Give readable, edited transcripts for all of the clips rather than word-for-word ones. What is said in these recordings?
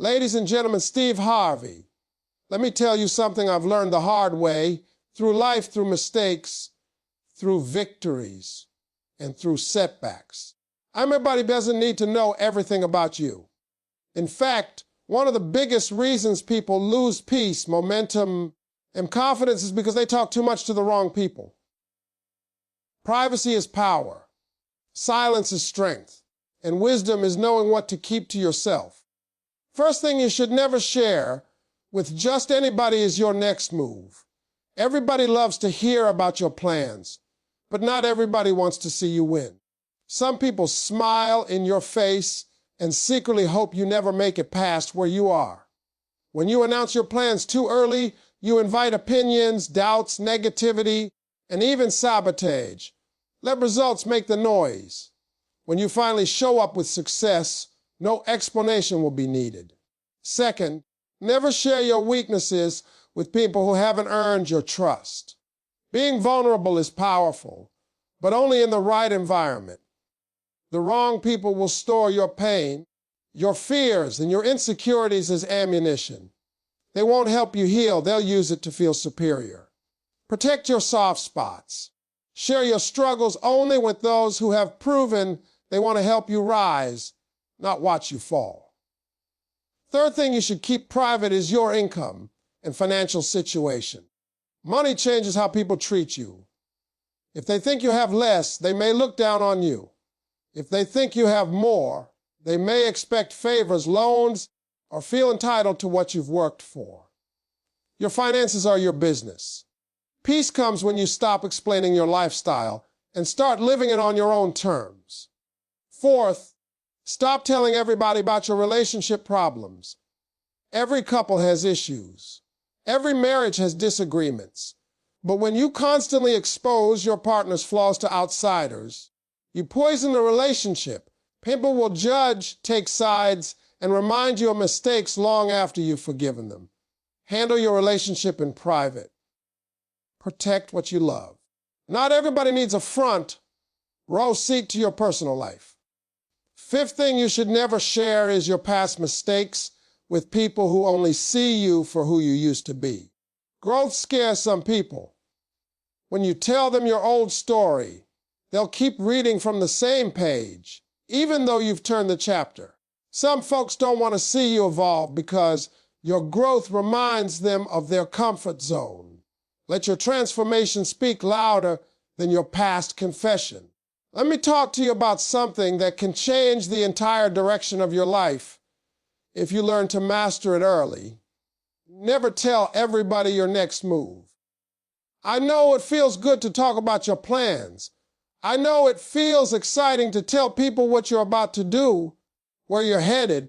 Ladies and gentlemen, Steve Harvey. Let me tell you something I've learned the hard way, through life, through mistakes, through victories, and through setbacks. Everybody doesn't need to know everything about you. In fact, one of the biggest reasons people lose peace, momentum, and confidence is because they talk too much to the wrong people. Privacy is power. Silence is strength. And wisdom is knowing what to keep to yourself. First thing you should never share with just anybody is your next move. Everybody loves to hear about your plans, but not everybody wants to see you win. Some people smile in your face and secretly hope you never make it past where you are. When you announce your plans too early, you invite opinions, doubts, negativity, and even sabotage. Let results make the noise. When you finally show up with success, no explanation will be needed. Second, never share your weaknesses with people who haven't earned your trust. Being vulnerable is powerful, but only in the right environment. The wrong people will store your pain, your fears, and your insecurities as ammunition. They won't help you heal, they'll use it to feel superior. Protect your soft spots. Share your struggles only with those who have proven they want to help you rise, not watch you fall. Third thing you should keep private is your income and financial situation. Money changes how people treat you. If they think you have less, they may look down on you. If they think you have more, they may expect favors, loans, or feel entitled to what you've worked for. Your finances are your business. Peace comes when you stop explaining your lifestyle and start living it on your own terms. Fourth, stop telling everybody about your relationship problems. Every couple has issues. Every marriage has disagreements. But when you constantly expose your partner's flaws to outsiders, you poison the relationship. People will judge, take sides, and remind you of mistakes long after you've forgiven them. Handle your relationship in private. Protect what you love. Not everybody needs a front row seat to your personal life. Fifth thing you should never share is your past mistakes with people who only see you for who you used to be. Growth scares some people. When you tell them your old story, they'll keep reading from the same page, even though you've turned the chapter. Some folks don't want to see you evolve because your growth reminds them of their comfort zone. Let your transformation speak louder than your past confession. Let me talk to you about something that can change the entire direction of your life if you learn to master it early. Never tell everybody your next move. I know it feels good to talk about your plans. I know it feels exciting to tell people what you're about to do, where you're headed,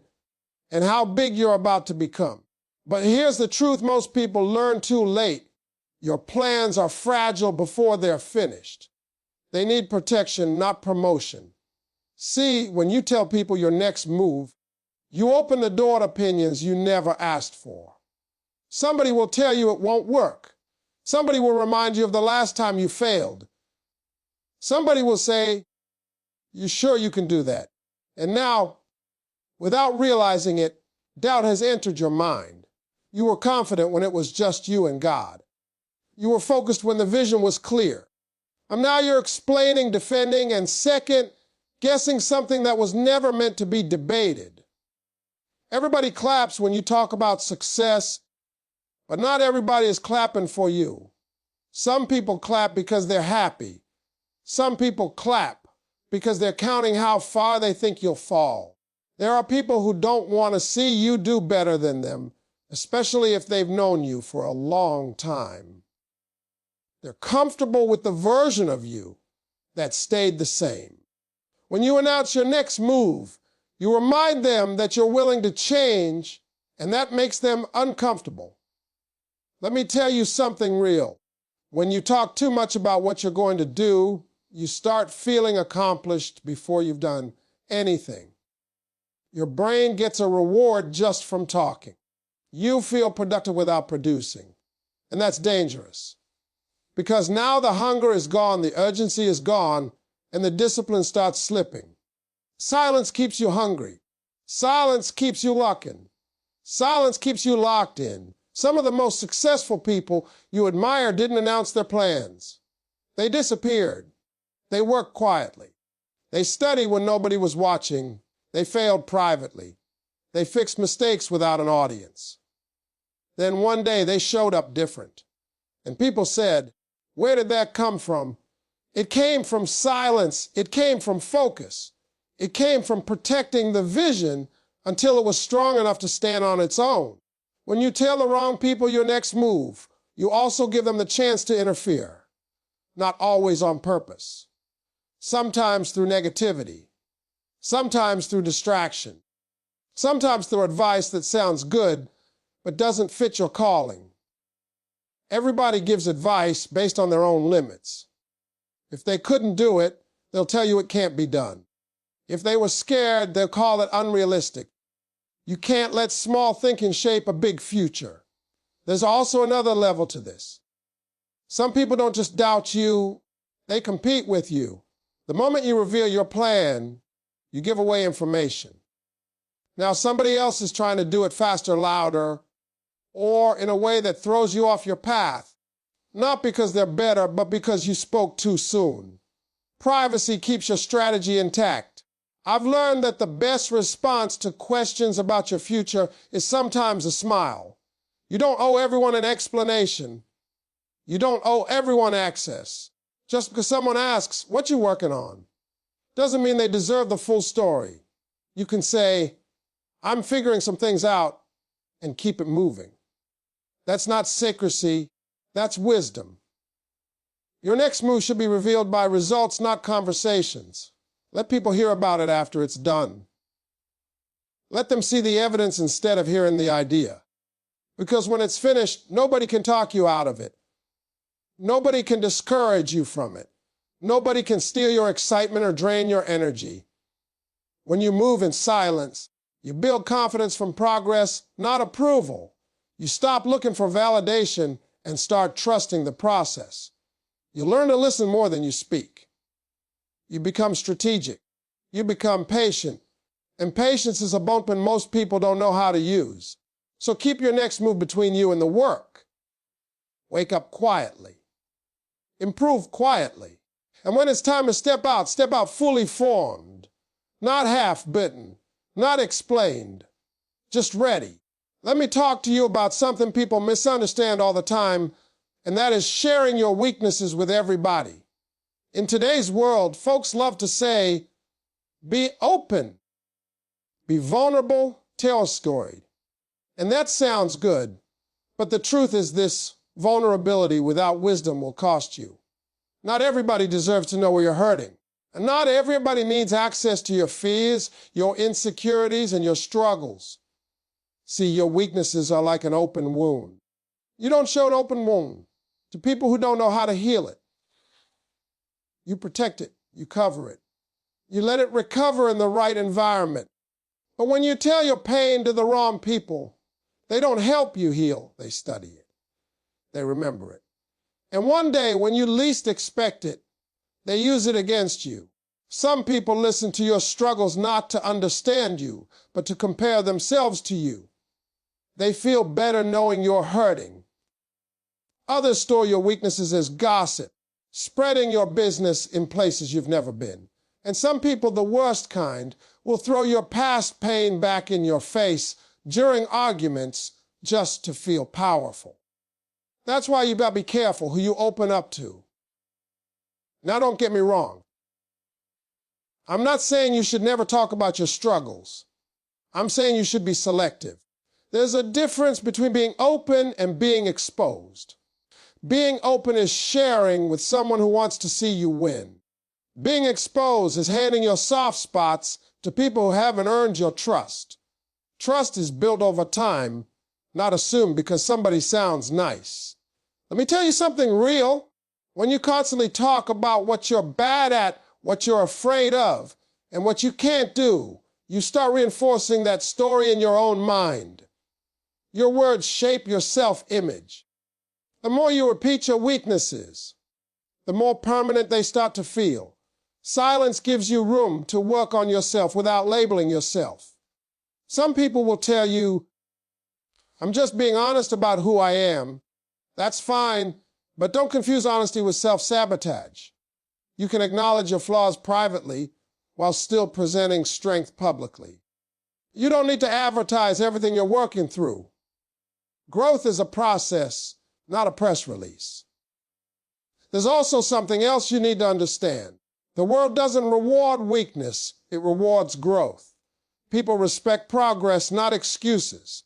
and how big you're about to become. But here's the truth most people learn too late. Your plans are fragile before they're finished. They need protection, not promotion. See, when you tell people your next move, you open the door to opinions you never asked for. Somebody will tell you it won't work. Somebody will remind you of the last time you failed. Somebody will say, "You sure you can do that?" And now, without realizing it, doubt has entered your mind. You were confident when it was just you and God. You were focused when the vision was clear. And now you're explaining, defending, and second, guessing something that was never meant to be debated. Everybody claps when you talk about success, but not everybody is clapping for you. Some people clap because they're happy. Some people clap because they're counting how far they think you'll fall. There are people who don't want to see you do better than them, especially if they've known you for a long time. They're comfortable with the version of you that stayed the same. When you announce your next move, you remind them that you're willing to change, and that makes them uncomfortable. Let me tell you something real. When you talk too much about what you're going to do, you start feeling accomplished before you've done anything. Your brain gets a reward just from talking. You feel productive without producing, and that's dangerous. Because now the hunger is gone, the urgency is gone, and the discipline starts slipping. Silence keeps you hungry. Silence keeps you looking. Silence keeps you locked in. Some of the most successful people you admire didn't announce their plans. They disappeared. They worked quietly. They studied when nobody was watching. They failed privately. They fixed mistakes without an audience. Then one day they showed up different. And people said, "Where did that come from?" It came from silence. It came from focus. It came from protecting the vision until it was strong enough to stand on its own. When you tell the wrong people your next move, you also give them the chance to interfere. Not always on purpose. Sometimes through negativity. Sometimes through distraction. Sometimes through advice that sounds good but doesn't fit your calling. Everybody gives advice based on their own limits. If they couldn't do it, they'll tell you it can't be done. If they were scared, they'll call it unrealistic. You can't let small thinking shape a big future. There's also another level to this. Some people don't just doubt you, they compete with you. The moment you reveal your plan, you give away information. Now somebody else is trying to do it faster, louder, or in a way that throws you off your path. Not because they're better, but because you spoke too soon. Privacy keeps your strategy intact. I've learned that the best response to questions about your future is sometimes a smile. You don't owe everyone an explanation. You don't owe everyone access. Just because someone asks, "What you working on?" doesn't mean they deserve the full story. You can say, "I'm figuring some things out," and keep it moving. That's not secrecy, that's wisdom. Your next move should be revealed by results, not conversations. Let people hear about it after it's done. Let them see the evidence instead of hearing the idea. Because when it's finished, nobody can talk you out of it. Nobody can discourage you from it. Nobody can steal your excitement or drain your energy. When you move in silence, you build confidence from progress, not approval. You stop looking for validation and start trusting the process. You learn to listen more than you speak. You become strategic. You become patient. And patience is a weapon most people don't know how to use. So keep your next move between you and the work. Wake up quietly. Improve quietly. And when it's time to step out fully formed. Not half-bitten. Not explained. Just ready. Let me talk to you about something people misunderstand all the time, and that is sharing your weaknesses with everybody. In today's world, folks love to say, be open, be vulnerable, tell a story. And that sounds good, but the truth is this vulnerability without wisdom will cost you. Not everybody deserves to know where you're hurting. And not everybody needs access to your fears, your insecurities, and your struggles. See, your weaknesses are like an open wound. You don't show an open wound to people who don't know how to heal it. You protect it. You cover it. You let it recover in the right environment. But when you tell your pain to the wrong people, they don't help you heal. They study it. They remember it. And one day, when you least expect it, they use it against you. Some people listen to your struggles not to understand you, but to compare themselves to you. They feel better knowing you're hurting. Others store your weaknesses as gossip, spreading your business in places you've never been. And some people, the worst kind, will throw your past pain back in your face during arguments just to feel powerful. That's why you gotta be careful who you open up to. Now, don't get me wrong. I'm not saying you should never talk about your struggles. I'm saying you should be selective. There's a difference between being open and being exposed. Being open is sharing with someone who wants to see you win. Being exposed is handing your soft spots to people who haven't earned your trust. Trust is built over time, not assumed because somebody sounds nice. Let me tell you something real. When you constantly talk about what you're bad at, what you're afraid of, and what you can't do, you start reinforcing that story in your own mind. Your words shape your self-image. The more you repeat your weaknesses, the more permanent they start to feel. Silence gives you room to work on yourself without labeling yourself. Some people will tell you, I'm just being honest about who I am. That's fine, but don't confuse honesty with self-sabotage. You can acknowledge your flaws privately while still presenting strength publicly. You don't need to advertise everything you're working through. Growth is a process, not a press release. There's also something else you need to understand. The world doesn't reward weakness, it rewards growth. People respect progress, not excuses.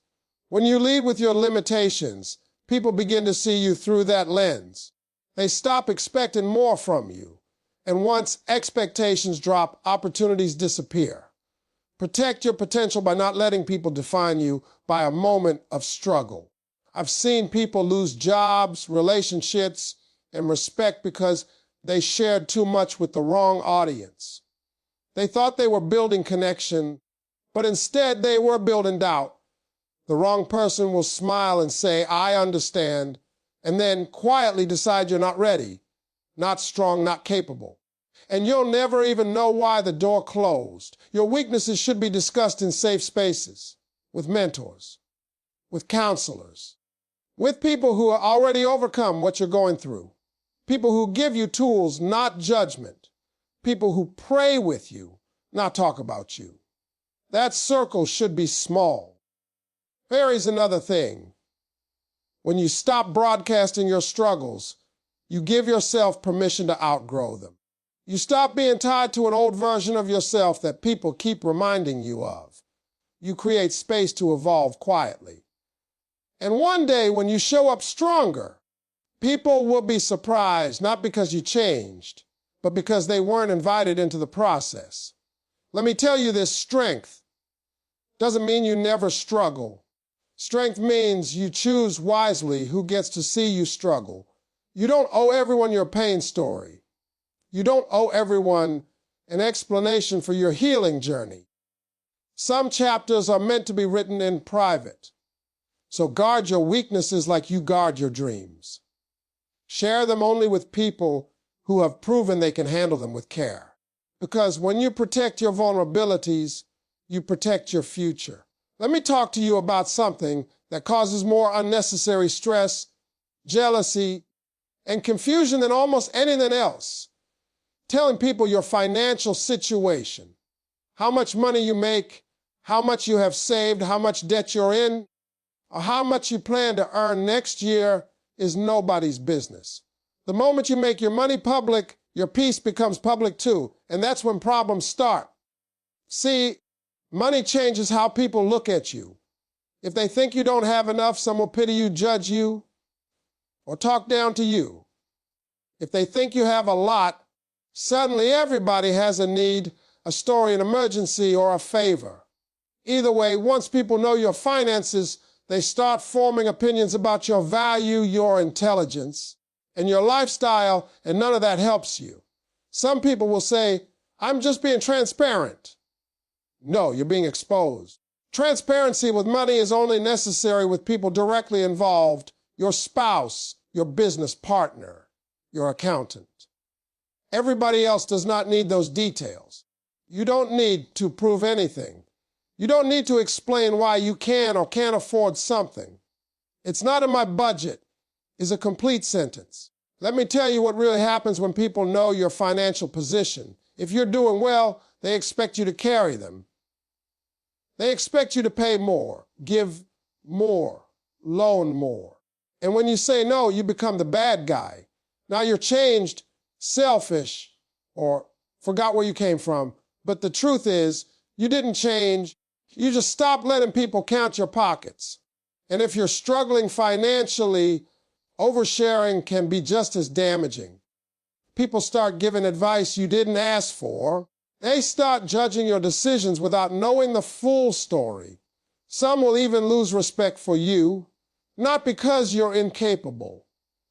When you lead with your limitations, people begin to see you through that lens. They stop expecting more from you. And once expectations drop, opportunities disappear. Protect your potential by not letting people define you by a moment of struggle. I've seen people lose jobs, relationships, and respect because they shared too much with the wrong audience. They thought they were building connection, but instead they were building doubt. The wrong person will smile and say, "I understand," and then quietly decide you're not ready, not strong, not capable. And you'll never even know why the door closed. Your weaknesses should be discussed in safe spaces, with mentors, with counselors, with people who are already overcome what you're going through, people who give you tools, not judgment, people who pray with you, not talk about you. That circle should be small. Here's another thing. When you stop broadcasting your struggles, you give yourself permission to outgrow them. You stop being tied to an old version of yourself that people keep reminding you of. You create space to evolve quietly. And one day when you show up stronger, people will be surprised, not because you changed, but because they weren't invited into the process. Let me tell you this, strength doesn't mean you never struggle. Strength means you choose wisely who gets to see you struggle. You don't owe everyone your pain story. You don't owe everyone an explanation for your healing journey. Some chapters are meant to be written in private. So guard your weaknesses like you guard your dreams. Share them only with people who have proven they can handle them with care. Because when you protect your vulnerabilities, you protect your future. Let me talk to you about something that causes more unnecessary stress, jealousy, and confusion than almost anything else. Telling people your financial situation, how much money you make, how much you have saved, how much debt you're in, or how much you plan to earn next year is nobody's business. The moment you make your money public, your peace becomes public too, and that's when problems start. See, money changes how people look at you. If they think you don't have enough, some will pity you, judge you, or talk down to you. If they think you have a lot, suddenly everybody has a need, a story, an emergency, or a favor. Either way, once people know your finances, they start forming opinions about your value, your intelligence, and your lifestyle, and none of that helps you. Some people will say, "I'm just being transparent." No, you're being exposed. Transparency with money is only necessary with people directly involved, your spouse, your business partner, your accountant. Everybody else does not need those details. You don't need to prove anything. You don't need to explain why you can or can't afford something. "It's not in my budget" is a complete sentence. Let me tell you what really happens when people know your financial position. If you're doing well, they expect you to carry them. They expect you to pay more, give more, loan more. And when you say no, you become the bad guy. Now you're changed, selfish, or forgot where you came from. But the truth is, you didn't change. You just stopped letting people count your pockets. And if you're struggling financially, oversharing can be just as damaging. People start giving advice you didn't ask for. They start judging your decisions without knowing the full story. Some will even lose respect for you, not because you're incapable,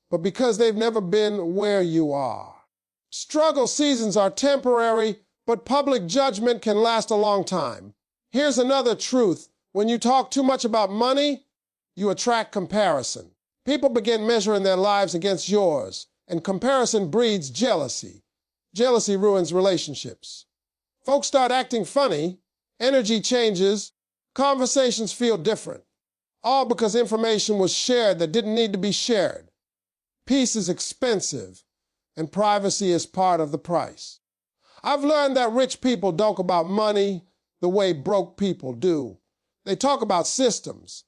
but because they've never been where you are. Struggle seasons are temporary, but public judgment can last a long time. Here's another truth. When you talk too much about money, you attract comparison. People begin measuring their lives against yours, and comparison breeds jealousy. Jealousy ruins relationships. Folks start acting funny, energy changes, conversations feel different. all because information was shared that didn't need to be shared. Peace is expensive, and privacy is part of the price. I've learned that rich people don't talk about money the way broke people do. They talk about systems.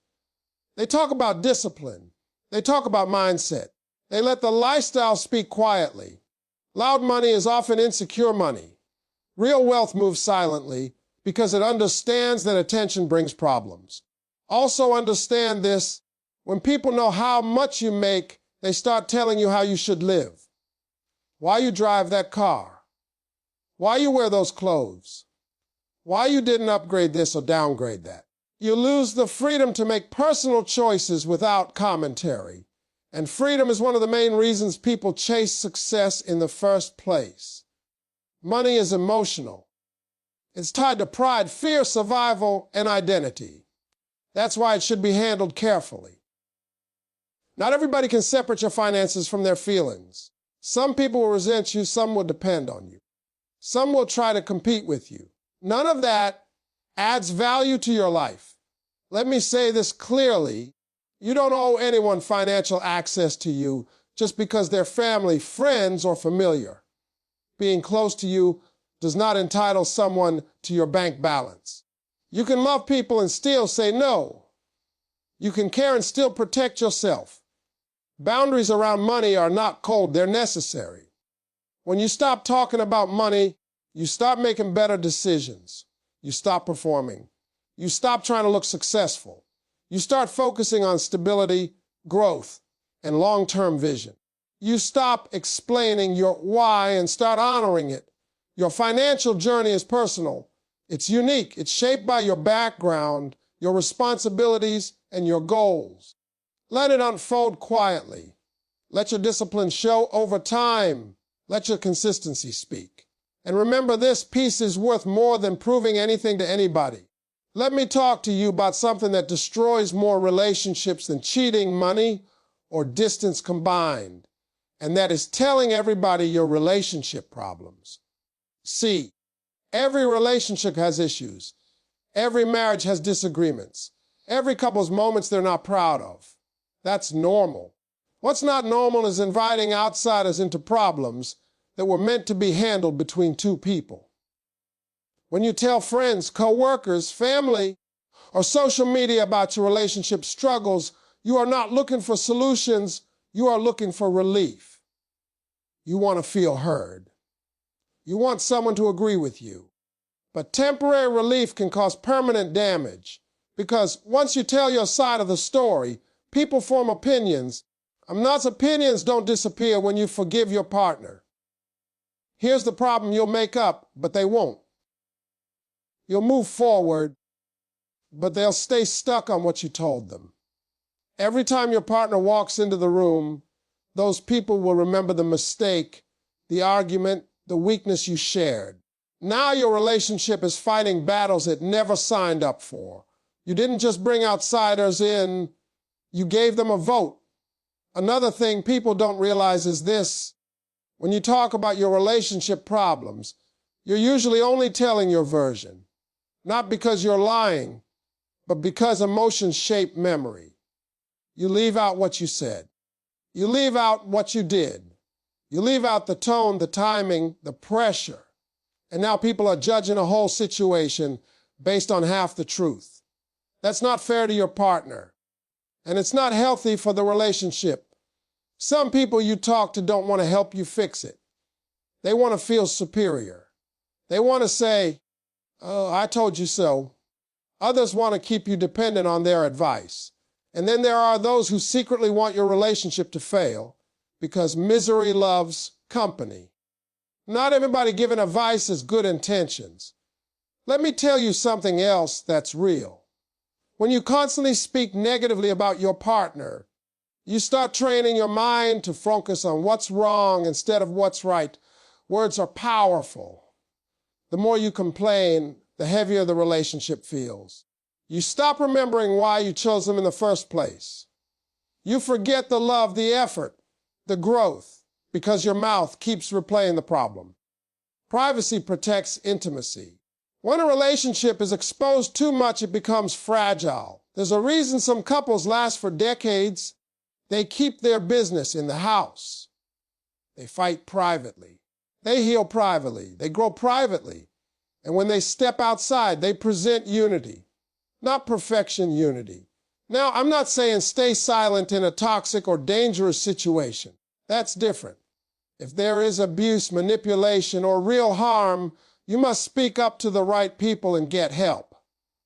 They talk about discipline. They talk about mindset. They let the lifestyle speak quietly. Loud money is often insecure money. Real wealth moves silently because it understands that attention brings problems. Also understand this: when people know how much you make, they start telling you how you should live. Why you drive that car. Why you wear those clothes. Why you didn't upgrade this or downgrade that. You lose the freedom to make personal choices without commentary. And freedom is one of the main reasons people chase success in the first place. Money is emotional. It's tied to pride, fear, survival, and identity. That's why it should be handled carefully. Not everybody can separate your finances from their feelings. Some people will resent you, some will depend on you. Some will try to compete with you. None of that adds value to your life. Let me say this clearly. You don't owe anyone financial access to you just because they're family, friends, or familiar. Being close to you does not entitle someone to your bank balance. You can love people and still say no. You can care and still protect yourself. Boundaries around money are not cold, they're necessary. When you stop talking about money, you start making better decisions. You stop performing. You stop trying to look successful. You start focusing on stability, growth, and long-term vision. You stop explaining your why and start honoring it. Your financial journey is personal. It's unique. It's shaped by your background, your responsibilities, and your goals. Let it unfold quietly. Let your discipline show over time. Let your consistency speak. And remember this: peace is worth more than proving anything to anybody. Let me talk to you about something that destroys more relationships than cheating, money, or distance combined. And that is telling everybody your relationship problems. See, every relationship has issues. Every marriage has disagreements. Every couple's moments they're not proud of. That's normal. What's not normal is inviting outsiders into problems that were meant to be handled between two people. When you tell friends, co-workers, family, or social media about your relationship struggles, you are not looking for solutions, you are looking for relief. You want to feel heard. You want someone to agree with you. But temporary relief can cause permanent damage, because once you tell your side of the story, people form opinions, and those opinions don't disappear when you forgive your partner. Here's the problem: you'll make up, but they won't. You'll move forward, but they'll stay stuck on what you told them. Every time your partner walks into the room, those people will remember the mistake, the argument, the weakness you shared. Now your relationship is fighting battles it never signed up for. You didn't just bring outsiders in, you gave them a vote. Another thing people don't realize is this: when you talk about your relationship problems, you're usually only telling your version. Not because you're lying, but because emotions shape memory. You leave out what you said. You leave out what you did. You leave out the tone, the timing, the pressure. And now people are judging a whole situation based on half the truth. That's not fair to your partner. And it's not healthy for the relationship. Some people you talk to don't want to help you fix it. They want to feel superior. They want to say, "Oh, I told you so." Others want to keep you dependent on their advice. And then there are those who secretly want your relationship to fail because misery loves company. Not everybody giving advice has good intentions. Let me tell you something else that's real. When you constantly speak negatively about your partner, you start training your mind to focus on what's wrong instead of what's right. Words are powerful. The more you complain, the heavier the relationship feels. You stop remembering why you chose them in the first place. You forget the love, the effort, the growth, because your mouth keeps replaying the problem. Privacy protects intimacy. When a relationship is exposed too much, it becomes fragile. There's a reason some couples last for decades. They keep their business in the house. They fight privately. They heal privately. They grow privately. And when they step outside, they present unity, not perfection unity. Now, I'm not saying stay silent in a toxic or dangerous situation. That's different. If there is abuse, manipulation, or real harm, you must speak up to the right people and get help.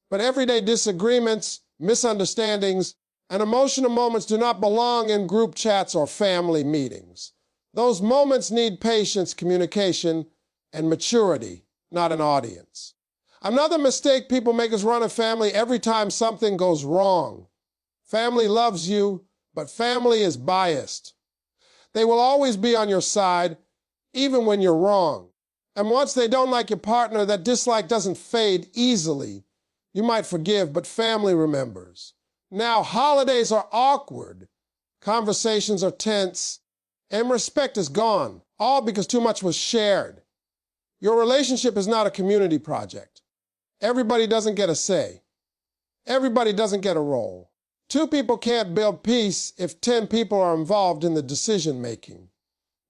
But everyday disagreements, misunderstandings, and emotional moments do not belong in group chats or family meetings. Those moments need patience, communication, and maturity, not an audience. Another mistake people make is run a family every time something goes wrong. Family loves you, but family is biased. They will always be on your side, even when you're wrong. And once they don't like your partner, that dislike doesn't fade easily. You might forgive, but family remembers. Now, holidays are awkward. Conversations are tense, and respect is gone, all because too much was shared. Your relationship is not a community project. Everybody doesn't get a say. Everybody doesn't get a role. 2 people can't build peace if 10 people are involved in the decision-making.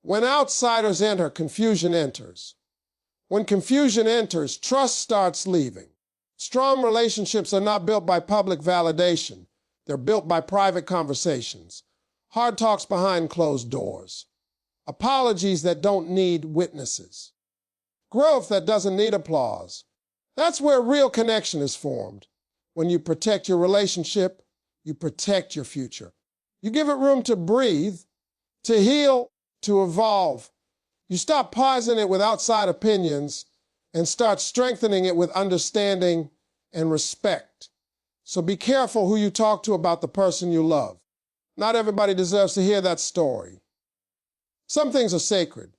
When outsiders enter, confusion enters. When confusion enters, trust starts leaving. Strong relationships are not built by public validation. They're built by private conversations, hard talks behind closed doors, apologies that don't need witnesses, growth that doesn't need applause. That's where real connection is formed. When you protect your relationship, you protect your future. You give it room to breathe, to heal, to evolve. You stop poisoning it with outside opinions and start strengthening it with understanding and respect. So be careful who you talk to about the person you love. Not everybody deserves to hear that story. Some things are sacred.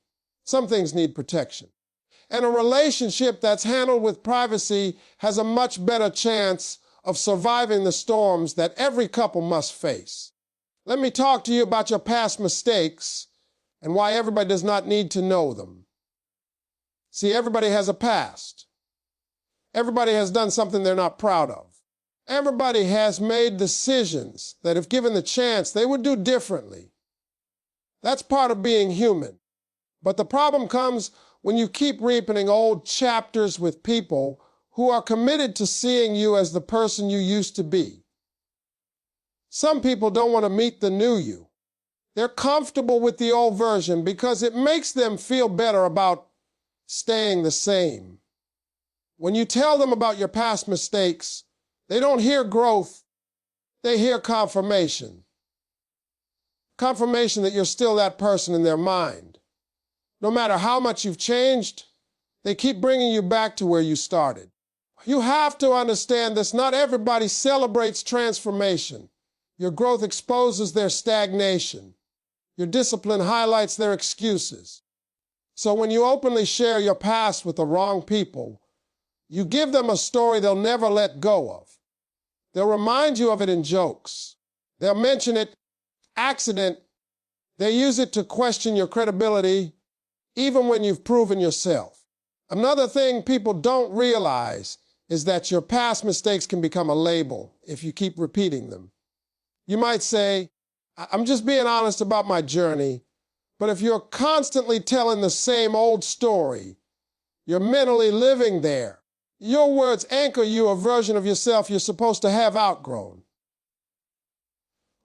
Some things need protection. And a relationship that's handled with privacy has a much better chance of surviving the storms that every couple must face. Let me talk to you about your past mistakes and why everybody does not need to know them. See, everybody has a past. Everybody has done something they're not proud of. Everybody has made decisions that if given the chance, they would do differently. That's part of being human. But the problem comes when you keep reopening old chapters with people who are committed to seeing you as the person you used to be. Some people don't want to meet the new you. They're comfortable with the old version because it makes them feel better about staying the same. When you tell them about your past mistakes, they don't hear growth, they hear confirmation. Confirmation that you're still that person in their mind. No matter how much you've changed, they keep bringing you back to where you started. You have to understand this. Not everybody celebrates transformation. Your growth exposes their stagnation. Your discipline highlights their excuses. So when you openly share your past with the wrong people, you give them a story they'll never let go of. They'll remind you of it in jokes. They'll mention it accident. They use it to question your credibility, even when you've proven yourself. Another thing people don't realize is that your past mistakes can become a label if you keep repeating them. You might say, I'm just being honest about my journey, but if you're constantly telling the same old story, you're mentally living there. Your words anchor you a version of yourself you're supposed to have outgrown.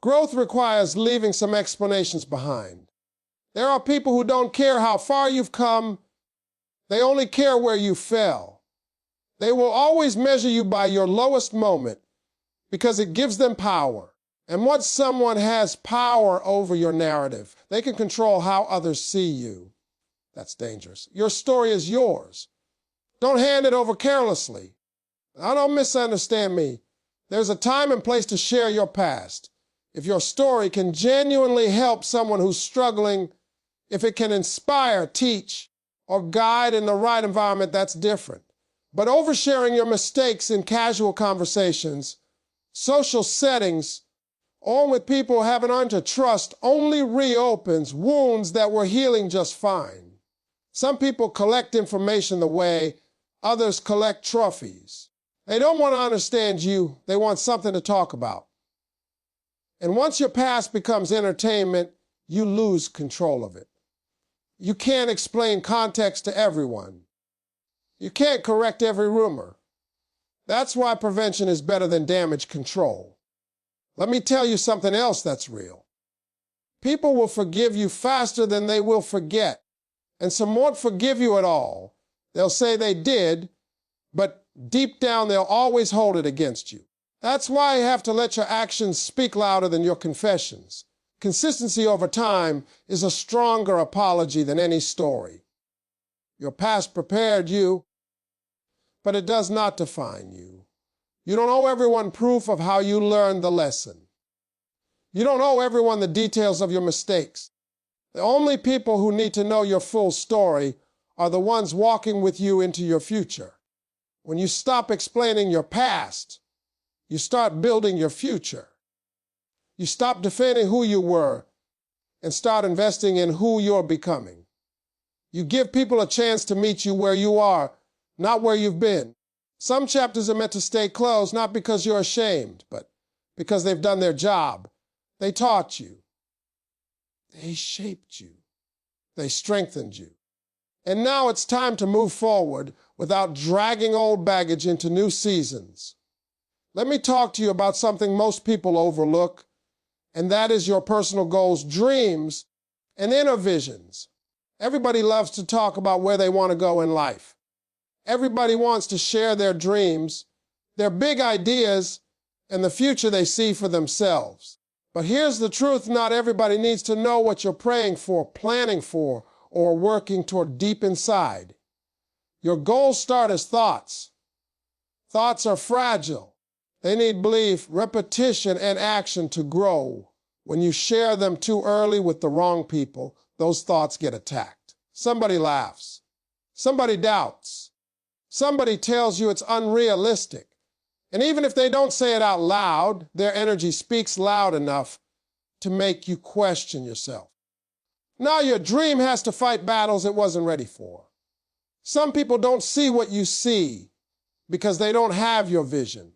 Growth requires leaving some explanations behind. There are people who don't care how far you've come. They only care where you fell. They will always measure you by your lowest moment because it gives them power. And once someone has power over your narrative, they can control how others see you. That's dangerous. Your story is yours. Don't hand it over carelessly. Now, don't misunderstand me. There's a time and place to share your past. If your story can genuinely help someone who's struggling, if it can inspire, teach, or guide in the right environment, that's different. But oversharing your mistakes in casual conversations, social settings, or with people who haven't earned to trust only reopens wounds that were healing just fine. Some people collect information the way others collect trophies. They don't want to understand you. They want something to talk about. And once your past becomes entertainment, you lose control of it. You can't explain context to everyone. You can't correct every rumor. That's why prevention is better than damage control. Let me tell you something else that's real. People will forgive you faster than they will forget. And some won't forgive you at all. They'll say they did, but deep down they'll always hold it against you. That's why you have to let your actions speak louder than your confessions. Consistency over time is a stronger apology than any story. Your past prepared you, but it does not define you. You don't owe everyone proof of how you learned the lesson. You don't owe everyone the details of your mistakes. The only people who need to know your full story are the ones walking with you into your future. When you stop explaining your past, you start building your future. You stop defending who you were and start investing in who you're becoming. You give people a chance to meet you where you are, not where you've been. Some chapters are meant to stay closed, not because you're ashamed, but because they've done their job. They taught you. They shaped you. They strengthened you. And now it's time to move forward without dragging old baggage into new seasons. Let me talk to you about something most people overlook, and that is your personal goals, dreams, and inner visions. Everybody loves to talk about where they want to go in life. Everybody wants to share their dreams, their big ideas, and the future they see for themselves. But here's the truth: not everybody needs to know what you're praying for, planning for, or working toward deep inside. Your goals start as thoughts. Thoughts are fragile. They need belief, repetition, and action to grow. When you share them too early with the wrong people, those thoughts get attacked. Somebody laughs. Somebody doubts. Somebody tells you it's unrealistic. And even if they don't say it out loud, their energy speaks loud enough to make you question yourself. Now your dream has to fight battles it wasn't ready for. Some people don't see what you see because they don't have your vision.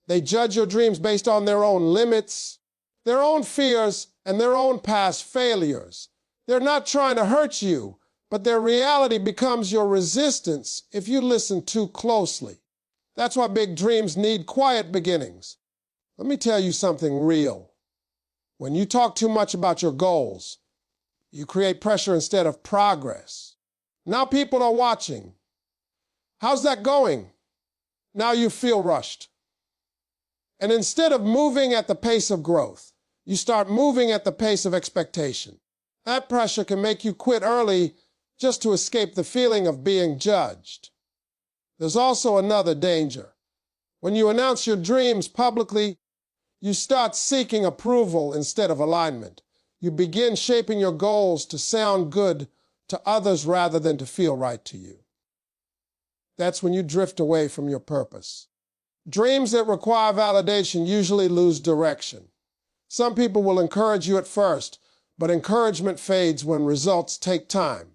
They judge your dreams based on their own limits, their own fears, and their own past failures. They're not trying to hurt you, but their reality becomes your resistance if you listen too closely. That's why big dreams need quiet beginnings. Let me tell you something real. When you talk too much about your goals, you create pressure instead of progress. Now people are watching. How's that going? Now you feel rushed. And instead of moving at the pace of growth, you start moving at the pace of expectation. That pressure can make you quit early just to escape the feeling of being judged. There's also another danger. When you announce your dreams publicly, you start seeking approval instead of alignment. You begin shaping your goals to sound good to others rather than to feel right to you. That's when you drift away from your purpose. Dreams that require validation usually lose direction. Some people will encourage you at first, but encouragement fades when results take time.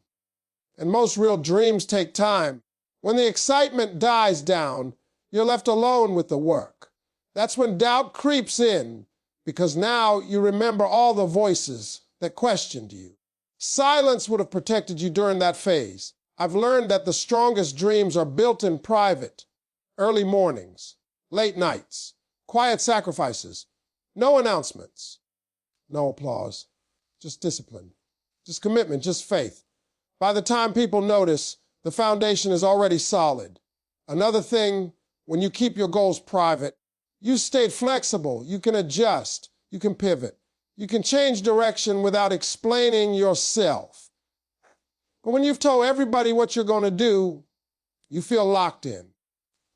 And most real dreams take time. When the excitement dies down, you're left alone with the work. That's when doubt creeps in, because now you remember all the voices that questioned you. Silence would have protected you during that phase. I've learned that the strongest dreams are built in private, early mornings, late nights, quiet sacrifices, no announcements, no applause, just discipline, just commitment, just faith. By the time people notice, the foundation is already solid. Another thing, when you keep your goals private, you stay flexible, you can adjust, you can pivot, you can change direction without explaining yourself. But when you've told everybody what you're going to do, you feel locked in.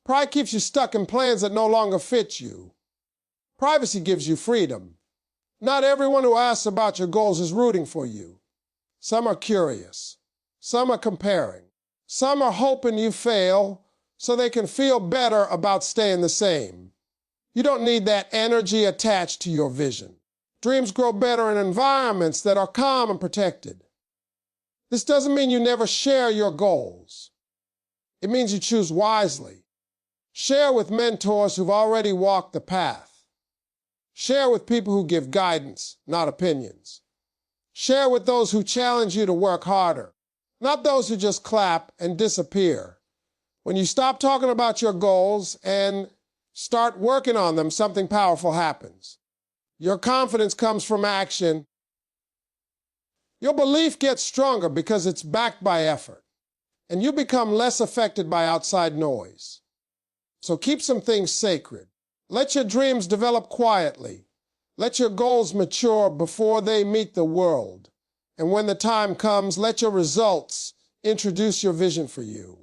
Pride keeps you stuck in plans that no longer fit you. Privacy gives you freedom. Not everyone who asks about your goals is rooting for you. Some are curious. Some are comparing. Some are hoping you fail so they can feel better about staying the same. You don't need that energy attached to your vision. Dreams grow better in environments that are calm and protected. This doesn't mean you never share your goals. It means you choose wisely. Share with mentors who've already walked the path. Share with people who give guidance, not opinions. Share with those who challenge you to work harder, not those who just clap and disappear. When you stop talking about your goals and start working on them, something powerful happens. Your confidence comes from action. Your belief gets stronger because it's backed by effort, and you become less affected by outside noise. So keep some things sacred. Let your dreams develop quietly. Let your goals mature before they meet the world. And when the time comes, let your results introduce your vision for you.